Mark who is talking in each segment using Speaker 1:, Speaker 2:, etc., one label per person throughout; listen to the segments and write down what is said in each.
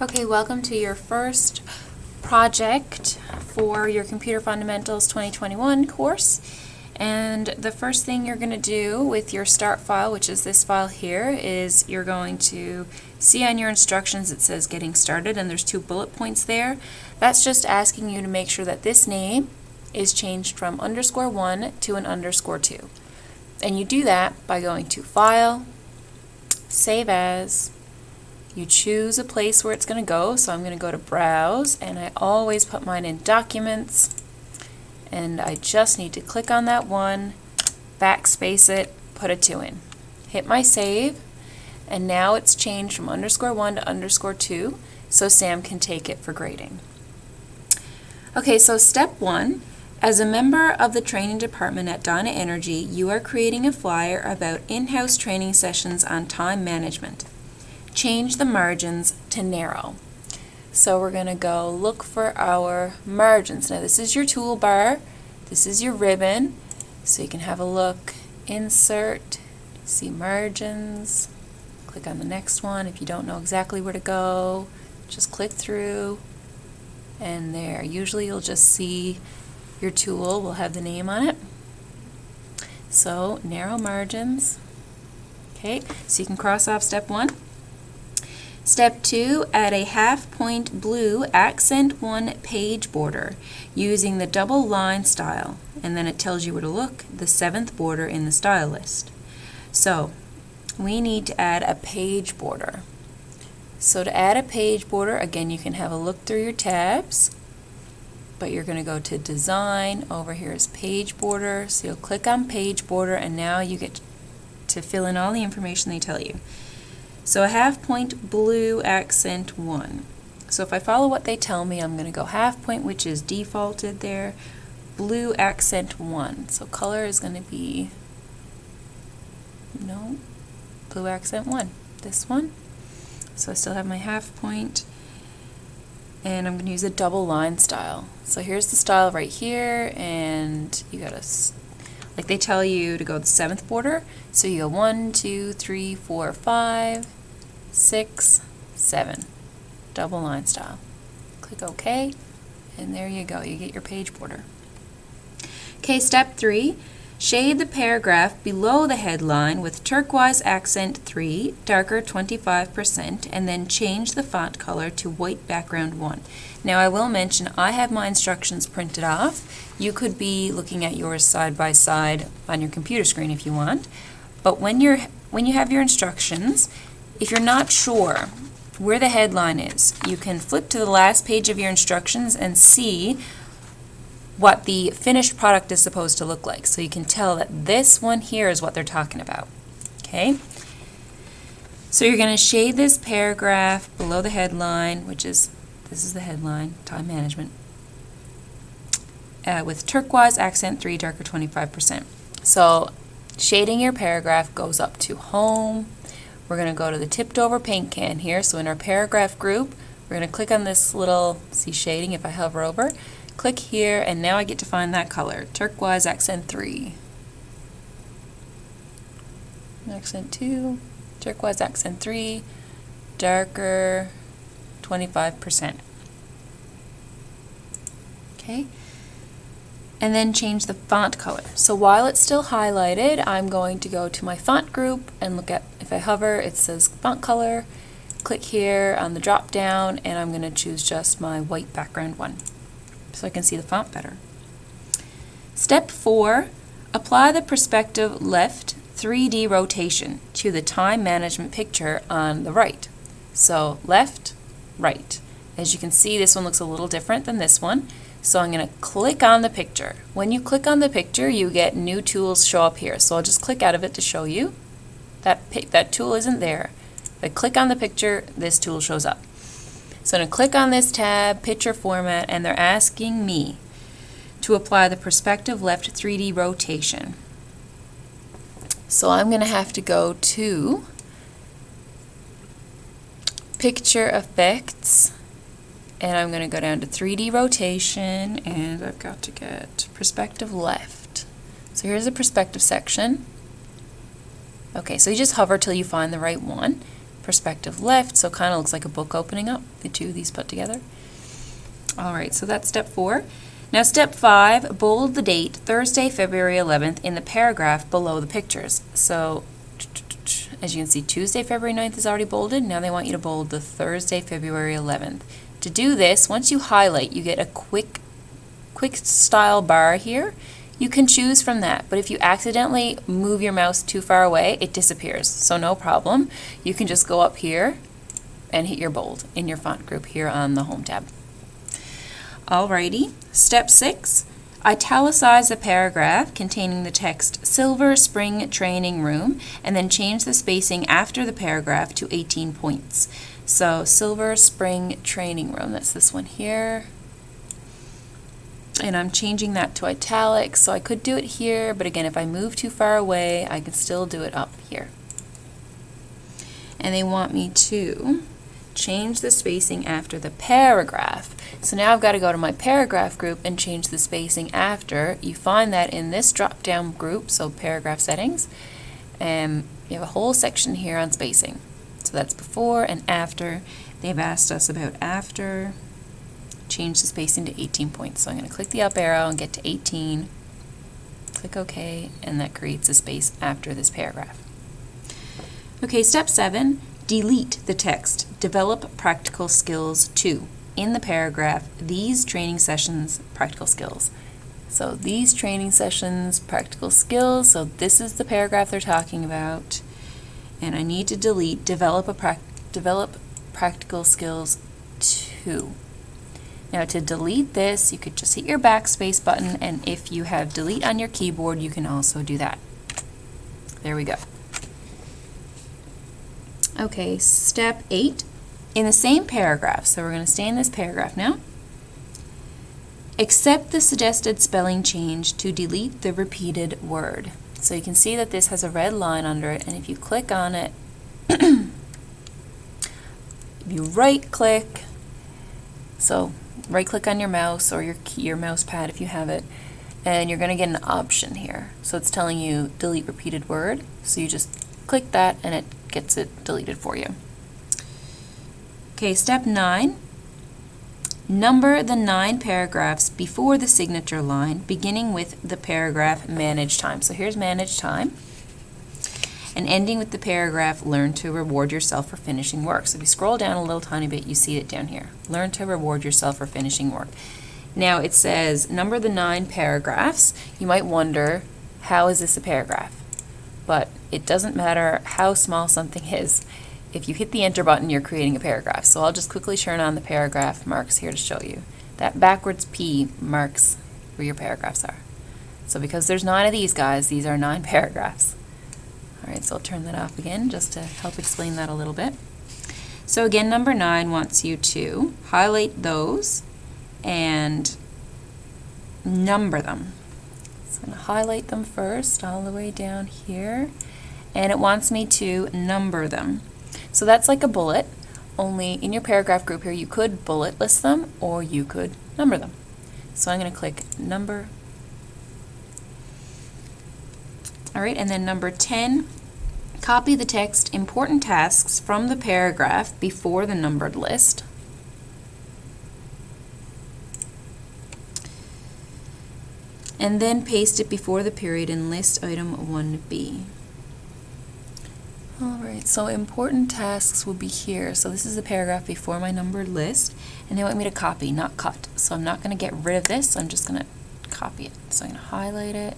Speaker 1: Okay, welcome to your first project for your Computer Fundamentals 2021 course. And the first thing you're going to do with your start file, which is this file here, is you're going to see on your instructions it says getting started and there's 2 bullet points there. That's just asking you to make sure that this name is changed from _1 to an _2. And you do that by going to File, Save As. You choose a place where it's going to go, so I'm going to go to Browse, and I always put mine in Documents, and I just need to click on that one, backspace it, put a 2 in. Hit my save, and now it's changed from _1 to _2, so Sam can take it for grading. Okay, so step 1, as a member of the training department at Dyna Energy, you are creating a flyer about in-house training sessions on time management. Change the margins to narrow. So we're going to go look for our margins. Now this is your toolbar, this is your ribbon, so you can have a look, insert, see margins, click on the next one. If you don't know exactly where to go, just click through, and there. Usually you'll just see your tool will have the name on it. So narrow margins. Okay, so you can cross off step 1. Step 2, add a half-point blue accent 1 page border using the double line style, and then it tells you where to look, the 7th border in the style list. So we need to add a page border. So to add a page border, again, you can have a look through your tabs, but you're going to go to Design, over here is Page Border, so you'll click on Page Border, and now you get to fill in all the information they tell you. So a half-point blue accent 1. So if I follow what they tell me, I'm going to go half-point, which is defaulted there, blue accent 1. So color is going to be, no, blue accent 1, this one. So I still have my half-point, and I'm going to use a double line style. So here's the style right here, and you got to, like they tell you to go the 7th border, so you go 1, 2, 3, 4, 5, 6, 7, double line style. Click OK, and there you go, you get your page border. Okay, step 3, shade the paragraph below the headline with turquoise accent 3, darker 25%, and then change the font color to white background 1. Now I will mention I have my instructions printed off. You could be looking at yours side by side on your computer screen if you want, but when you have your instructions, if you're not sure where the headline is, you can flip to the last page of your instructions and see what the finished product is supposed to look like. So you can tell that this one here is what they're talking about. Okay? So you're going to shade this paragraph below the headline, which is, this is the headline, time management, with turquoise accent 3, darker 25%. So shading your paragraph goes up to home. We're going to go to the tipped over paint can here. So in our paragraph group, we're going to click on this little, see shading if I hover over. Click here, and now I get to find that color, turquoise accent 3. Accent 2, turquoise accent 3, darker 25%. Okay? And then change the font color. So while it's still highlighted, I'm going to go to my font group and look at, if I hover, it says font color. Click here on the drop down, and I'm going to choose just my white background 1. So I can see the font better. Step 4, apply the perspective left 3D rotation to the time management picture on the right. So left, right. As you can see, this one looks a little different than this one. So I'm going to click on the picture. When you click on the picture, you get new tools show up here. So I'll just click out of it to show you. That tool isn't there. If I click on the picture, this tool shows up. So I'm going to click on this tab, Picture Format, and they're asking me to apply the perspective left 3D rotation. So I'm going to have to go to Picture Effects, and I'm going to go down to 3D rotation, and I've got to get perspective left. So here's the perspective section. Okay, so you just hover till you find the right one. perspective left, so it kind of looks like a book opening up, the two of these put together. All right, so that's step 4. Now step 5, bold the date, Thursday, February 11th, in the paragraph below the pictures. So as you can see, Tuesday, February 9th is already bolded. Now they want you to bold the Thursday, February 11th. To do this, once you highlight, you get a quick style bar here. You can choose from that, but if you accidentally move your mouse too far away, it disappears. So no problem. You can just go up here and hit your bold in your font group here on the Home tab. Alrighty, step 6. Italicize a paragraph containing the text Silver Spring Training Room, and then change the spacing after the paragraph to 18 points. So Silver Spring Training Room, that's this one here. And I'm changing that to italics, so I could do it here, but again, if I move too far away, I can still do it up here. And they want me to change the spacing after the paragraph. So now I've got to go to my paragraph group and change the spacing after. You find that in this drop-down group, so paragraph settings, and you have a whole section here on spacing. So that's before and after. They've asked us about after. Change the spacing to 18 points. So I'm going to click the up arrow and get to 18. Click OK, and that creates a space after this paragraph. Okay, step 7. Delete the text. Develop practical skills 2. In the paragraph, these training sessions, practical skills. So these training sessions, practical skills, so this is the paragraph they're talking about. And I need to delete develop practical skills 2. Now to delete this, you could just hit your backspace button, and if you have delete on your keyboard, you can also do that. There we go. Okay, step 8. In the same paragraph, so we're going to stay in this paragraph now. Accept the suggested spelling change to delete the repeated word. So you can see that this has a red line under it, and if you click on it, if you right-click, so right-click on your mouse or your mouse pad if you have it, and you're going to get an option here. So it's telling you delete repeated word, so you just click that and it gets it deleted for you. Okay, step 9. Number the 9 paragraphs before the signature line, beginning with the paragraph manage time. So here's manage time, and ending with the paragraph learn to reward yourself for finishing work. So if you scroll down a little tiny bit, you see it down here. Learn to reward yourself for finishing work. Now it says number the 9 paragraphs. You might wonder, how is this a paragraph? But it doesn't matter how small something is. If you hit the enter button, you're creating a paragraph. So I'll just quickly turn on the paragraph marks here to show you. That backwards P marks where your paragraphs are. So because there's 9 of these guys, these are 9 paragraphs. All right, so I'll turn that off again just to help explain that a little bit. So again, number 9 wants you to highlight those and number them. So I'm going to highlight them first all the way down here, and it wants me to number them. So that's like a bullet, only in your paragraph group here you could bullet list them or you could number them. So I'm going to click number. All right, and then number 10, copy the text important tasks from the paragraph before the numbered list. And then paste it before the period in list item 1B. All right, so important tasks will be here. So this is the paragraph before my numbered list, and they want me to copy, not cut. So I'm not going to get rid of this, I'm just going to copy it. So I'm going to highlight it,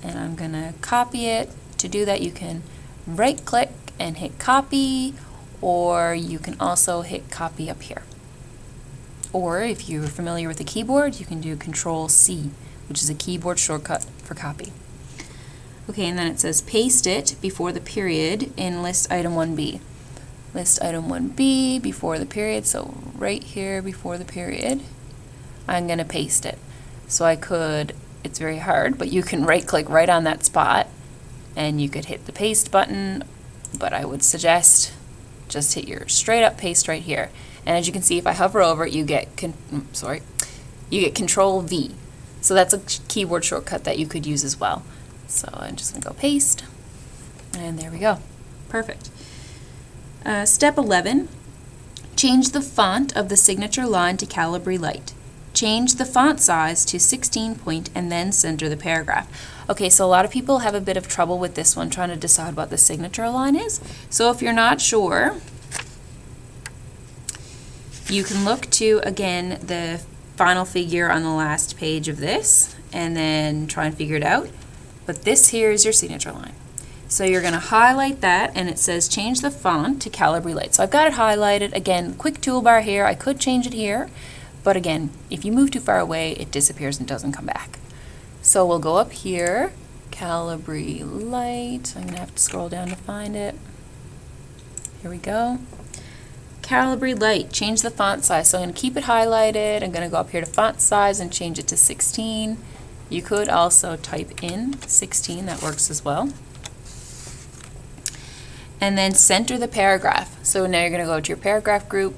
Speaker 1: and I'm going to copy it. To do that, you can right-click and hit copy, or you can also hit copy up here. Or if you're familiar with the keyboard, you can do Control-C, which is a keyboard shortcut for copy. Okay, and then it says paste it before the period in list item 1B. List item 1B before the period, so right here before the period, I'm going to paste it. So I could, it's very hard, but you can right-click right on that spot, and you could hit the paste button, but I would suggest just hit your straight up paste right here. And as you can see, if I hover over it, you get Control-V. So that's a keyboard shortcut that you could use as well. So I'm just going to go paste, and there we go. Perfect. Step 11, change the font of the signature line to Calibri Light. Change the font size to 16 point and then center the paragraph. Okay, so a lot of people have a bit of trouble with this one, trying to decide what the signature line is. So if you're not sure, you can look to, again, the final figure on the last page of this and then try and figure it out. But this here is your signature line. So you're going to highlight that, and it says change the font to Calibri Light. So I've got it highlighted. Again, quick toolbar here. I could change it here, but again, if you move too far away, it disappears and doesn't come back. So we'll go up here, Calibri Light. I'm going to have to scroll down to find it. Here we go. Calibri Light, change the font size. So I'm going to keep it highlighted. I'm going to go up here to font size and change it to 16. You could also type in 16, that works as well. And then center the paragraph. So now you're going to go to your paragraph group,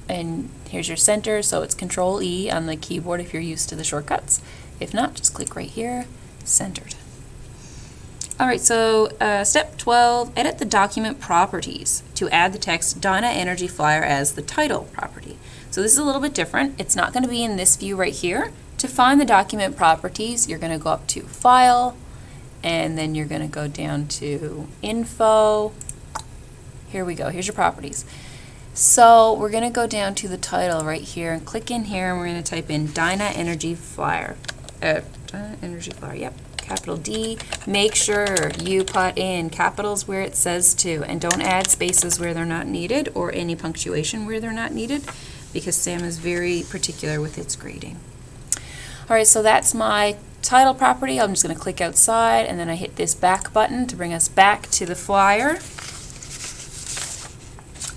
Speaker 1: and here's your center. So it's Control E on the keyboard if you're used to the shortcuts. If not, just click right here, centered. All right, so step 12, edit the document properties to add the text Dyna Energy Flyer as the title property. So this is a little bit different. It's not going to be in this view right here. To find the document properties, you're going to go up to File, and then you're going to go down to Info. Here we go. Here's your properties. So we're going to go down to the title right here and click in here, and we're going to type in Dyna Energy Flyer. Dyna Energy Flyer, yep. Capital D. Make sure you put in capitals where it says to, and don't add spaces where they're not needed or any punctuation where they're not needed, because Sam is very particular with its grading. All right, so that's my title property. I'm just going to click outside, and then I hit this back button to bring us back to the flyer.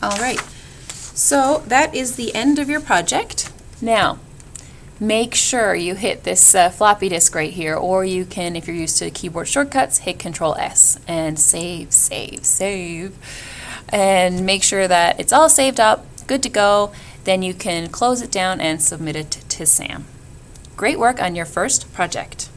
Speaker 1: All right, so that is the end of your project. Now, make sure you hit this floppy disk right here, or you can, if you're used to keyboard shortcuts, hit Control S and save, save, save. And make sure that it's all saved up, good to go. Then you can close it down and submit it to Sam. Great work on your first project.